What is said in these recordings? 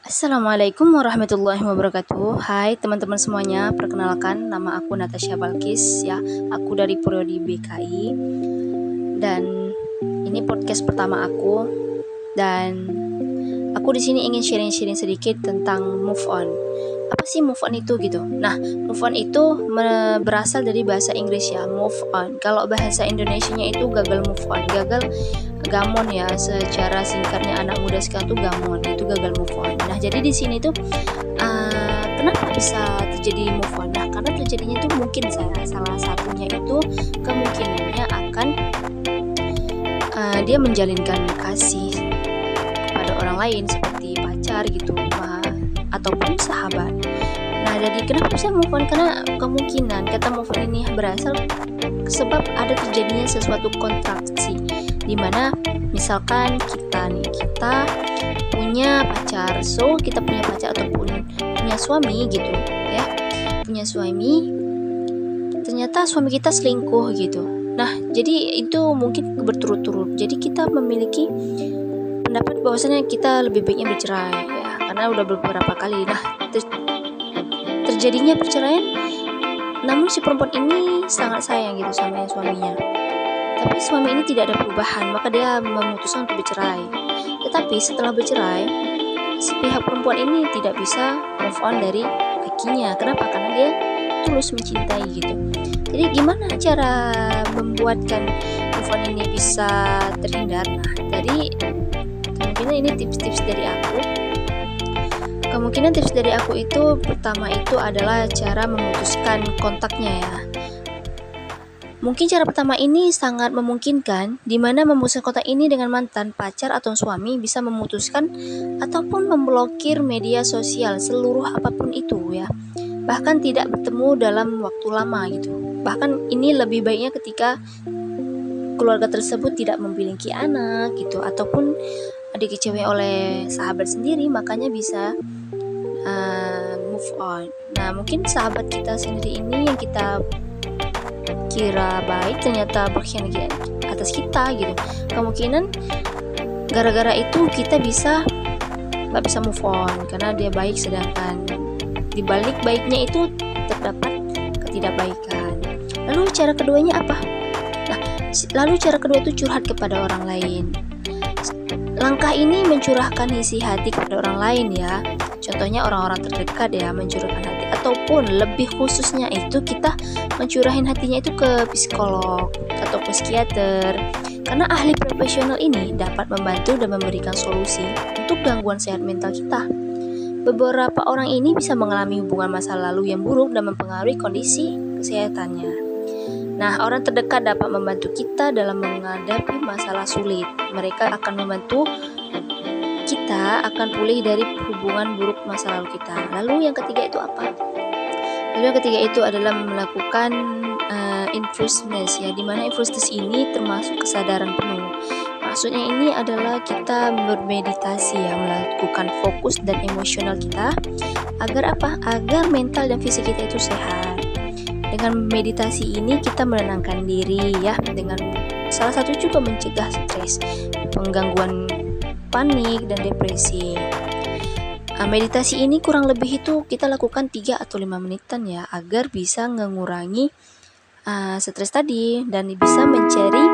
Assalamualaikum warahmatullahi wabarakatuh. Hai teman-teman semuanya, perkenalkan nama aku Natasha Balkis ya. Aku dari Prodi BKI dan ini podcast pertama aku dan aku di sini ingin sharing-sharing sedikit tentang move on. Apa sih move on itu gitu? Nah, move on itu berasal dari bahasa Inggris ya, move on. Kalau bahasa Indonesianya itu gagal move on, gagal gamon ya, secara singkatnya anak muda sekarang tuh gamon, itu gagal move on. Nah, jadi di sini tuh kenapa bisa terjadi move on? Nah, karena terjadinya tuh mungkin salah satunya itu kemungkinannya akan dia menjalinkan kasih kepada orang lain seperti pacar gitu, ataupun sahabat. Nah, jadi kenapa bisa move on? Karena kemungkinan kata move on ini berasal sebab ada terjadinya sesuatu kontraksi, dimana misalkan kita punya pacar, kita punya pacar ataupun punya suami gitu ya, punya suami, ternyata suami kita selingkuh gitu. Nah, jadi itu mungkin berturut-turut, jadi kita memiliki pendapat bahwasanya kita lebih baiknya bercerai ya, karena udah beberapa kali. Nah, terjadinya perceraian, namun si perempuan ini sangat sayang gitu sama suaminya, tapi suami ini tidak ada perubahan, maka dia memutuskan untuk bercerai. Tetapi setelah bercerai, si pihak perempuan ini tidak bisa move on dari lakinya. Kenapa? Karena dia tulus mencintai gitu. Jadi gimana cara membuatkan move on ini bisa terhindar? Nah, jadi kemungkinan ini tips-tips dari aku. Kemungkinan tips dari aku itu pertama itu adalah cara memutuskan kontaknya ya. Mungkin cara pertama ini sangat memungkinkan, di mana memutuskan kontak ini dengan mantan, pacar, atau suami bisa memutuskan ataupun memblokir media sosial seluruh apapun itu ya. Bahkan tidak bertemu dalam waktu lama gitu. Bahkan ini lebih baiknya ketika keluarga tersebut tidak memiliki anak gitu, ataupun dikecewain oleh sahabat sendiri, makanya bisa move on. Nah, mungkin sahabat kita sendiri ini yang kita kira baik ternyata berkhianat atas kita gitu. Kemungkinan gara-gara itu kita nggak bisa move on karena dia baik, sedangkan di balik baiknya itu terdapat ketidakbaikan. Lalu cara keduanya apa? Nah, lalu cara kedua itu curhat kepada orang lain. Langkah ini mencurahkan isi hati kepada orang lain ya. Contohnya orang-orang terdekat ya, mencurahkan hati, ataupun lebih khususnya itu kita mencurahin hatinya itu ke psikolog atau psikiater, karena ahli profesional ini dapat membantu dan memberikan solusi untuk gangguan sehat mental kita. Beberapa orang ini bisa mengalami hubungan masa lalu yang buruk dan mempengaruhi kondisi kesehatannya. Nah, orang terdekat dapat membantu kita dalam menghadapi masalah sulit. Mereka akan membantu kita akan pulih dari hubungan buruk masa lalu kita. Lalu yang ketiga itu apa? Lalu yang ketiga itu adalah melakukan mindfulness ya, dimana mindfulness ini termasuk kesadaran penuh. Maksudnya ini adalah kita bermeditasi ya, melakukan fokus dan emosional kita agar apa? Agar mental dan fisik kita itu sehat. Dengan meditasi ini kita menenangkan diri ya, dengan salah satu juga mencegah stres, penggangguan panik dan depresi. Meditasi ini kurang lebih itu kita lakukan 3 atau 5 menitan ya, agar bisa mengurangi stres tadi dan bisa mencari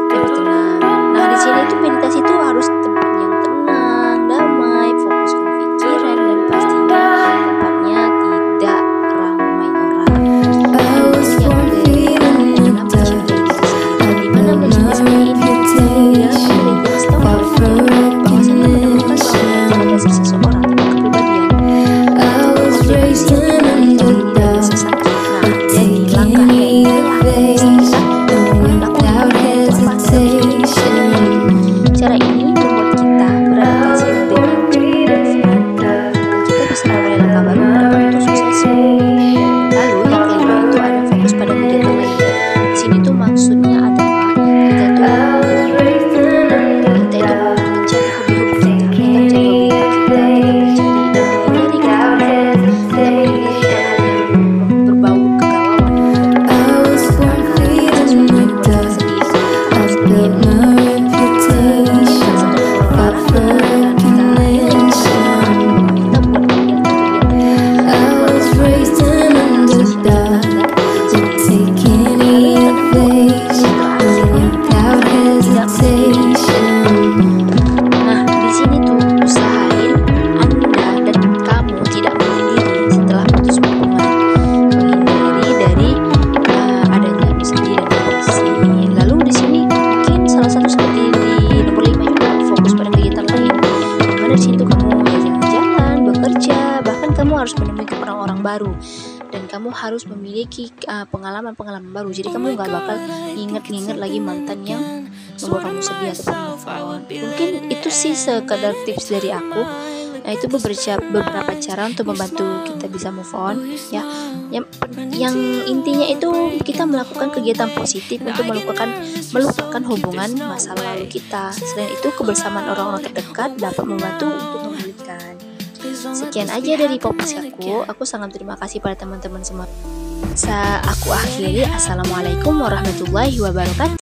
lebih tenang. Nah, di sini itu meditasi itu harus tempat yang tenang, damai, fokuskan pikiran, dan pastinya tempatnya tidak ramai orang. Yang ketiga adalah mencintai diri sendiri. Di mana mencintai sendiri ini adalah menjadi bahwasanya menemukan bahwa seseorang atau kepribadian itu menjadi sesuatu. Nah, jadi langkahnya ini bisa kita lakukan cara ini membuat kita beradaptasi dengan cepat. Kita bisa memulai langkah baru pada waktu sukses. Lalu yang kelima itu ada fokus pada kegiatan lain. Di sini tuh maksudnya adalah kita itu mencari hobi-hobi kita, mencari hobi kita harus menemui orang-orang baru, dan kamu harus memiliki pengalaman-pengalaman baru. Jadi kamu nggak bakal inget-inget lagi mantan yang membuat kamu sedih ataupun move on. Mungkin itu sih sekedar tips dari aku. Nah, itu beberapa cara untuk membantu kita bisa move on ya. Yang intinya itu kita melakukan kegiatan positif untuk melupakan hubungan masa lalu kita. Selain itu, kebersamaan orang-orang terdekat dapat membantu untuk memulihkan. Sekian aja dari podcast aku sangat terima kasih pada teman-teman semua. Aku akhiri. Assalamualaikum warahmatullahi wabarakatuh.